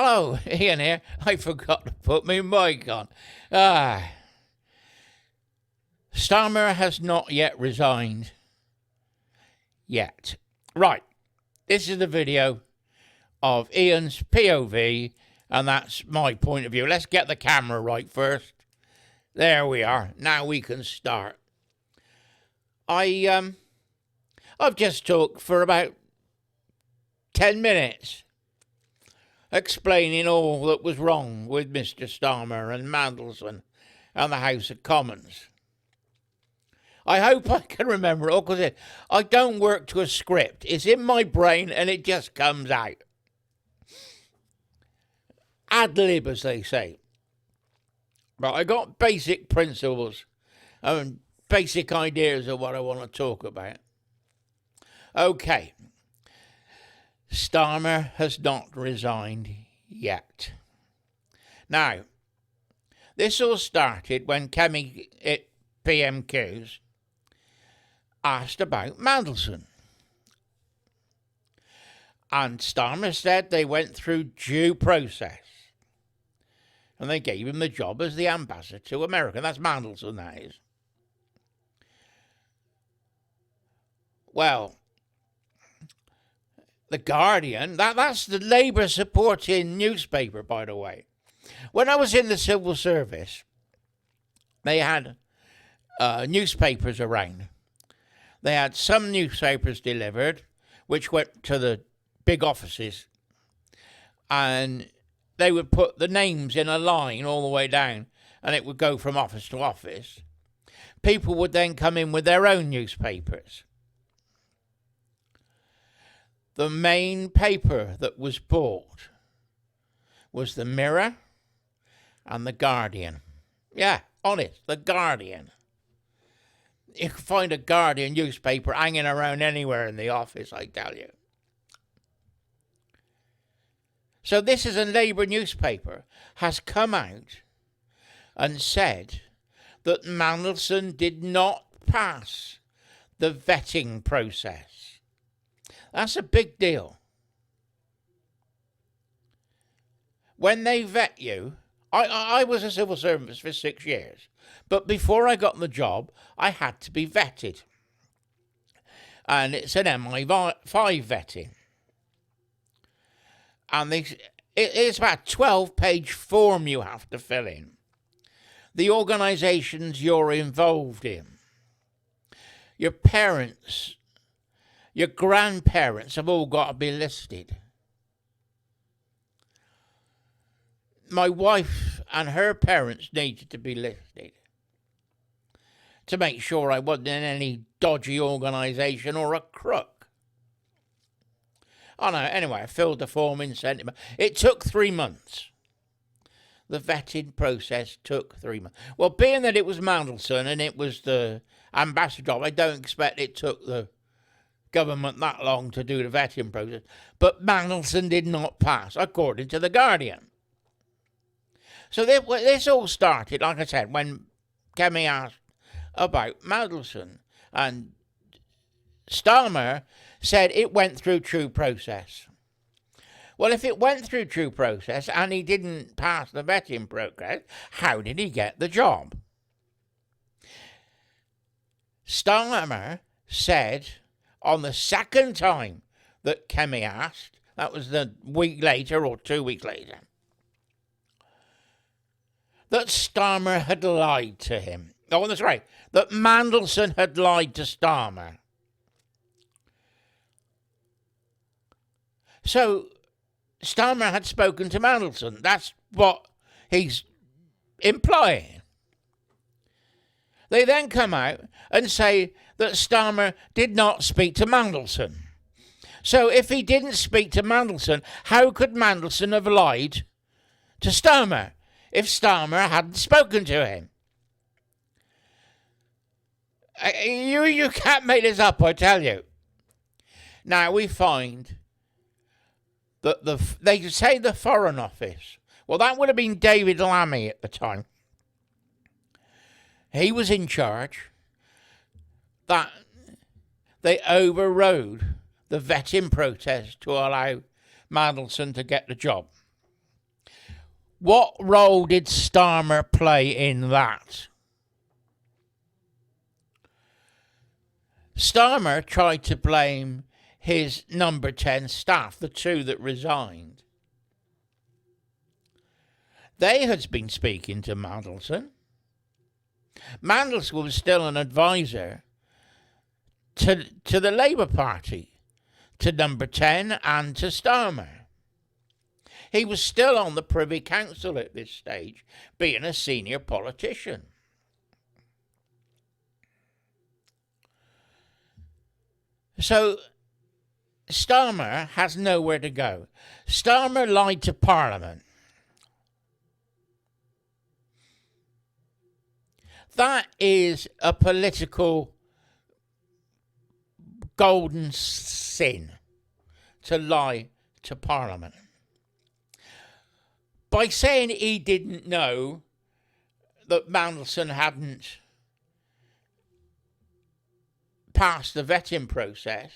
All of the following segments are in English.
Hello, Ian here. I forgot to put my mic on. Starmer has not yet resigned. Yet. Right. This is the video of Ian's POV, and that's my point of view. Let's get the camera right first. There we are. Now we can start. I've just talked for about 10 minutes explaining all that was wrong with Mr. Starmer and Mandelson and the House of Commons. I hope I can remember it all, because I don't work to a script. It's in my brain and it just comes out. Ad lib, as they say. But I got basic principles and basic ideas of what I want to talk about. Okay. Starmer has not resigned yet. Now, this all started when Kemi at PMQs asked about Mandelson. And Starmer said they went through due process. And they gave him the job as the ambassador to America. That's Mandelson, that is. Well, The Guardian, that's the Labour supporting newspaper, by the way. When I was in the civil service, they had newspapers around. They had some newspapers delivered, which went to the big offices, and they would put the names in a line all the way down, and it would go from office to office. People would then come in with their own newspapers. The main paper that was bought was the Mirror and the Guardian. Yeah, honest, the Guardian. You can find a Guardian newspaper hanging around anywhere in the office, I tell you. So this is a Labour newspaper, has come out and said that Mandelson did not pass the vetting process. That's a big deal. When they vet you, I was a civil servant for 6 years, but before I got the job, I had to be vetted. And it's an MI5 vetting. And it's about a 12-page form you have to fill in. The organisations you're involved in. Your parents, your grandparents have all got to be listed. My wife and her parents needed to be listed to make sure I wasn't in any dodgy organisation or a crook. Oh no, anyway, I filled the form in, sent it. It took 3 months. The vetting process took 3 months. Well, being that it was Mandelson and it was the ambassador job, I don't expect it took the government that long to do the vetting process. But Mandelson did not pass, according to The Guardian. So this all started, like I said, when Kemi asked about Mandelson. And Starmer said it went through true process. Well, if it went through true process and he didn't pass the vetting process, how did he get the job? Starmer said on the second time that Kemi asked, that was the week later or 2 weeks later, that Starmer had lied to him. Oh, that's right, that Mandelson had lied to Starmer. So Starmer had spoken to Mandelson. That's what he's implying. They then come out and say that Starmer did not speak to Mandelson. So if he didn't speak to Mandelson, how could Mandelson have lied to Starmer if Starmer hadn't spoken to him? You can't make this up, I tell you. Now we find that they say the Foreign Office. Well, that would have been David Lammy at the time. He was in charge. That they overrode the vetting process to allow Mandelson to get the job. What role did Starmer play in that? Starmer tried to blame his number 10 staff, the two that resigned. They had been speaking to Mandelson. Mandelson was still an advisor to the Labour Party, to number 10 and to Starmer. He was still on the Privy Council at this stage, being a senior politician. So Starmer has nowhere to go. Starmer lied to Parliament. That is a political golden sin, to lie to Parliament. By saying he didn't know that Mandelson hadn't passed the vetting process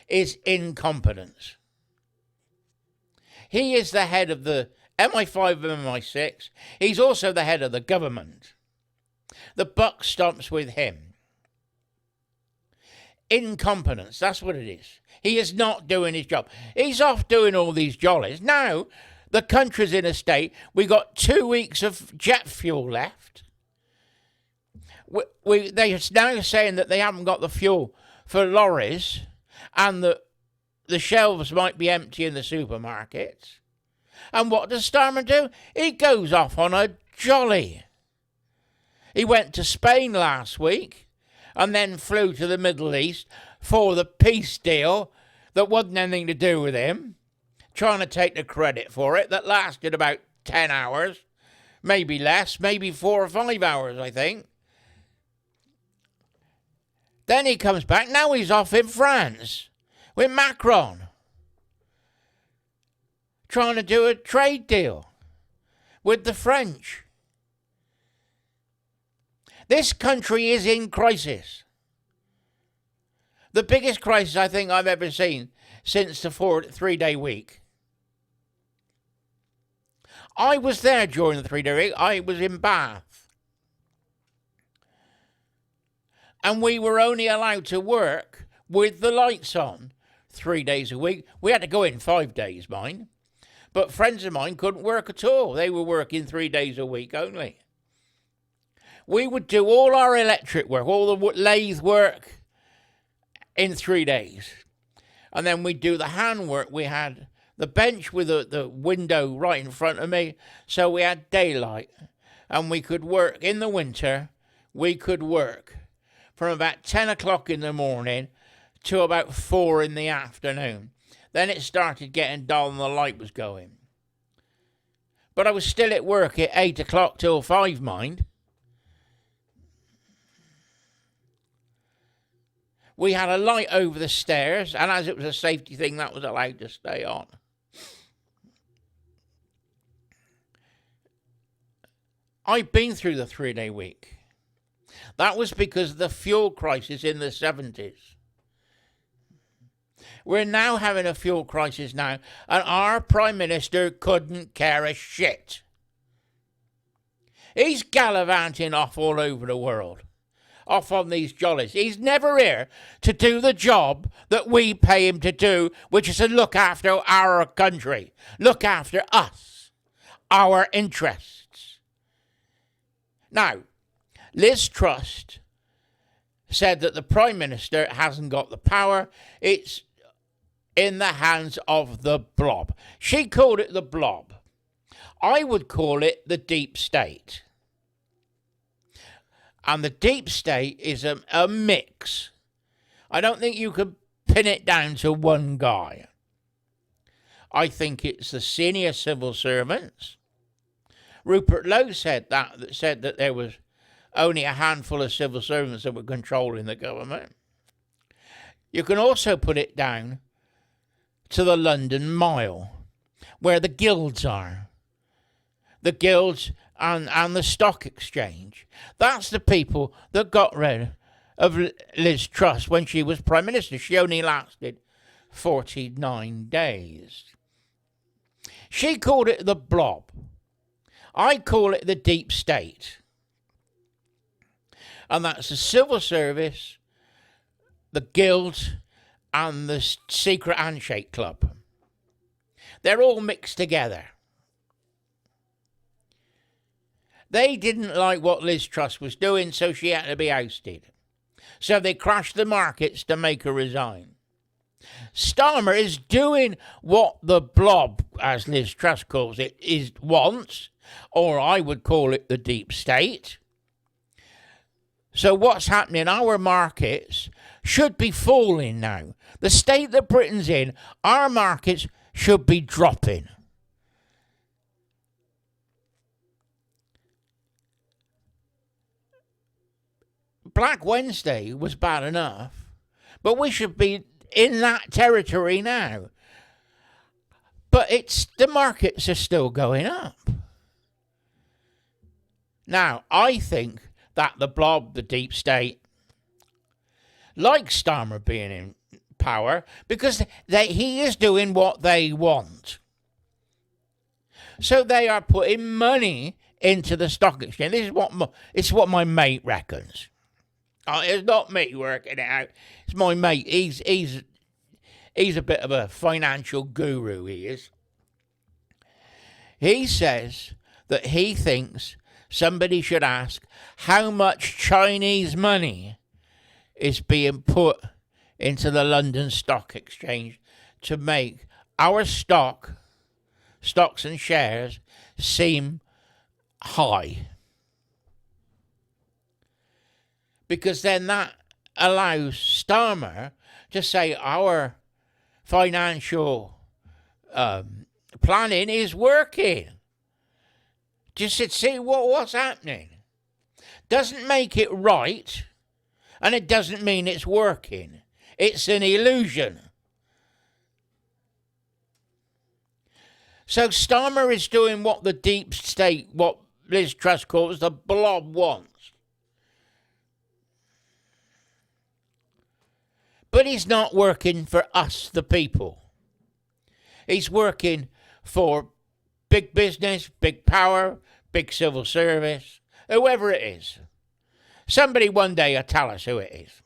is incompetence. He is the head of the MI5 and MI6. He's also the head of the government. The buck stops with him. Incompetence, that's what it is. He is not doing his job. He's off doing all these jollies. Now, the country's in a state, we got 2 weeks of jet fuel left. They are now saying that they haven't got the fuel for lorries and that the shelves might be empty in the supermarkets. And what does Starmer do? He goes off on a jolly. He went to Spain last week and then flew to the Middle East for the peace deal that wasn't anything to do with him, trying to take the credit for it, that lasted about 10 hours, maybe less, maybe 4 or 5 hours, I think. Then he comes back, now he's off in France with Macron, trying to do a trade deal with the French. This country is in crisis. The biggest crisis I think I've ever seen since the 3-day week. I was there during the 3-day week. I was in Bath. And we were only allowed to work with the lights on 3 days a week. We had to go in 5 days, mind. But friends of mine couldn't work at all. They were working 3 days a week only. We would do all our electric work, all the lathe work in 3 days. And then we'd do the handwork. We had the bench with the window right in front of me, so we had daylight. And we could work in the winter. We could work from about 10 o'clock in the morning to about 4 in the afternoon. Then it started getting dull and the light was going. But I was still at work at 8 o'clock till 5, mind. We had a light over the stairs, and as it was a safety thing, that was allowed to stay on. I've been through the 3-day week. That was because of the fuel crisis in the 70s. We're now having a fuel crisis now, and our Prime Minister couldn't care a shit. He's gallivanting off all over the world, off on these jollies. He's never here to do the job that we pay him to do, which is to look after our country, look after us, our interests. Now, Liz Truss said that the Prime Minister hasn't got the power. It's in the hands of the blob. She called it the blob. I would call it the deep state. And the deep state is a mix. I don't think you could pin it down to one guy. I think it's the senior civil servants. Rupert Lowe said that there was only a handful of civil servants that were controlling the government. You can also put it down to the London Mile, where the guilds are. The guilds and the stock exchange. That's the people that got rid of Liz Truss when she was Prime Minister. She only lasted 49 days. She called it the blob. I call it the deep state. And that's the civil service, the guild, and the secret handshake club. They're all mixed together. They didn't like what Liz Truss was doing, so she had to be ousted. So they crashed the markets to make her resign. Starmer is doing what the blob, as Liz Truss calls it, wants, or I would call it the deep state. So what's happening? Our markets should be falling now. The state that Britain's in, our markets should be dropping. Black Wednesday was bad enough, but we should be in that territory now. But the markets are still going up. Now, I think that the blob, the deep state, like Starmer being in power because he is doing what they want. So they are putting money into the stock exchange. This is what my mate reckons. It's not me working it out. It's my mate. He's a bit of a financial guru, he is. He says that he thinks somebody should ask how much Chinese money is being put into the London Stock Exchange to make our stocks and shares seem high. Because then that allows Starmer to say our financial planning is working. Just to see what's happening. Doesn't make it right, and it doesn't mean it's working. It's an illusion. So Starmer is doing what the deep state, what Liz Truss calls the blob wants. But he's not working for us, the people. He's working for big business, big power, big civil service, whoever it is. Somebody one day will tell us who it is.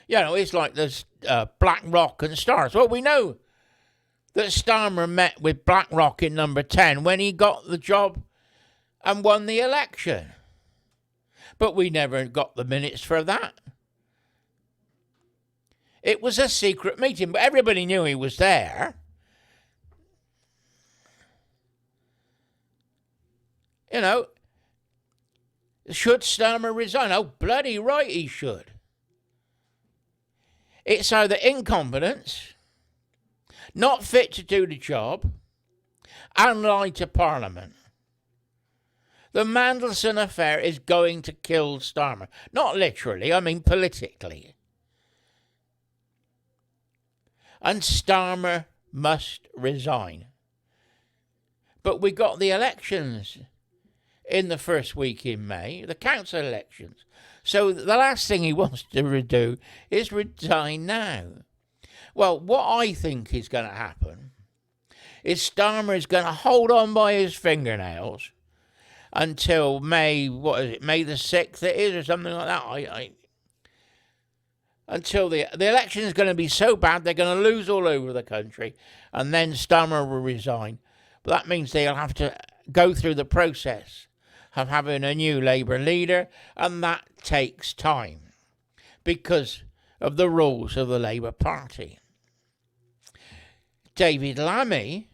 You know, it's like there's BlackRock and Stars. Well, we know that Starmer met with BlackRock in number 10 when he got the job and won the election. But we never got the minutes for that. It was a secret meeting, but everybody knew he was there. You know, should Starmer resign? Oh, bloody right he should. It's either incompetence, not fit to do the job, and lie to Parliament. The Mandelson affair is going to kill Starmer. Not literally, I mean politically. And Starmer must resign. But we got the elections in the first week in May, the council elections. So the last thing he wants to do is resign now. Well, what I think is going to happen is Starmer is going to hold on by his fingernails until May, May the 6th it is, or something like that. Until the election is going to be so bad, they're going to lose all over the country, and then Starmer will resign. But that means they'll have to go through the process of having a new Labour leader, and that takes time because of the rules of the Labour Party. David Lammy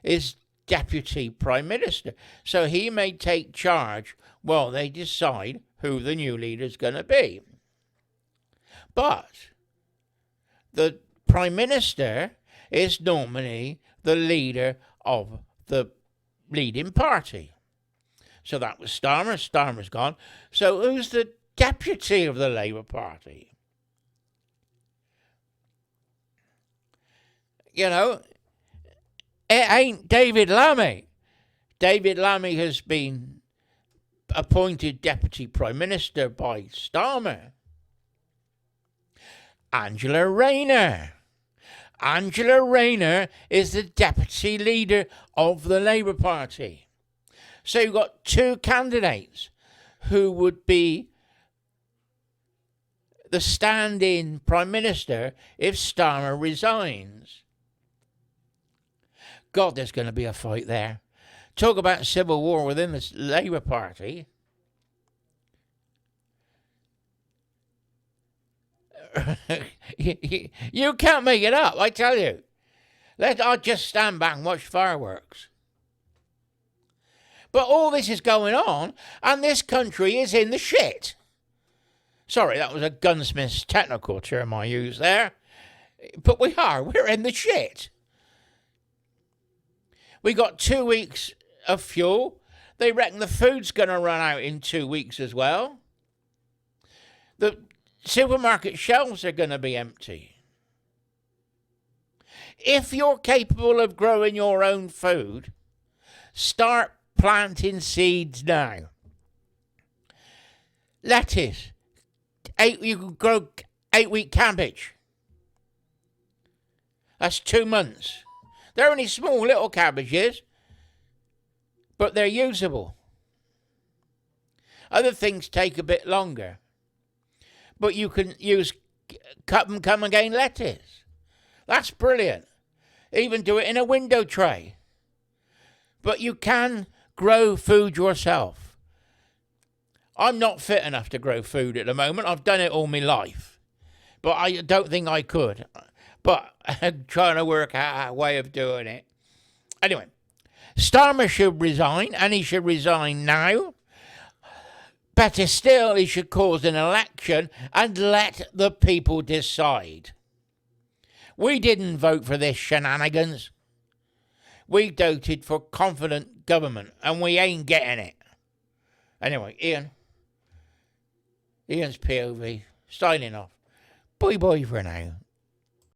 is Deputy Prime Minister, so he may take charge while they decide who the new leader is going to be. But the Prime Minister is normally the leader of the leading party. So that was Starmer. Starmer's gone. So who's the deputy of the Labour Party? You know, it ain't David Lammy. David Lammy has been appointed Deputy Prime Minister by Starmer. Angela Rayner. Angela Rayner is the deputy leader of the Labour Party. So you've got two candidates who would be the stand-in Prime Minister if Starmer resigns. God, there's going to be a fight there. Talk about civil war within the Labour Party. You can't make it up, I tell you. I'll just stand back and watch fireworks. But all this is going on, and this country is in the shit. Sorry, that was a gunsmith's technical term I used there. But we're in the shit. We got 2 weeks of fuel. They reckon the food's going to run out in 2 weeks as well. The supermarket shelves are going to be empty. If you're capable of growing your own food, start planting seeds now. Lettuce. You can grow 8-week cabbage. That's 2 months. They're only small little cabbages, but they're usable. Other things take a bit longer. But you can use cut and come again lettuce. That's brilliant. Even do it in a window tray. But you can grow food yourself. I'm not fit enough to grow food at the moment. I've done it all my life. But I don't think I could. But I'm trying to work out a way of doing it. Anyway, Starmer should resign, and he should resign now. Better still, he should cause an election and let the people decide. We didn't vote for this shenanigans. We voted for confident government, and we ain't getting it. Anyway, Ian's POV, signing off. Bye-bye for now.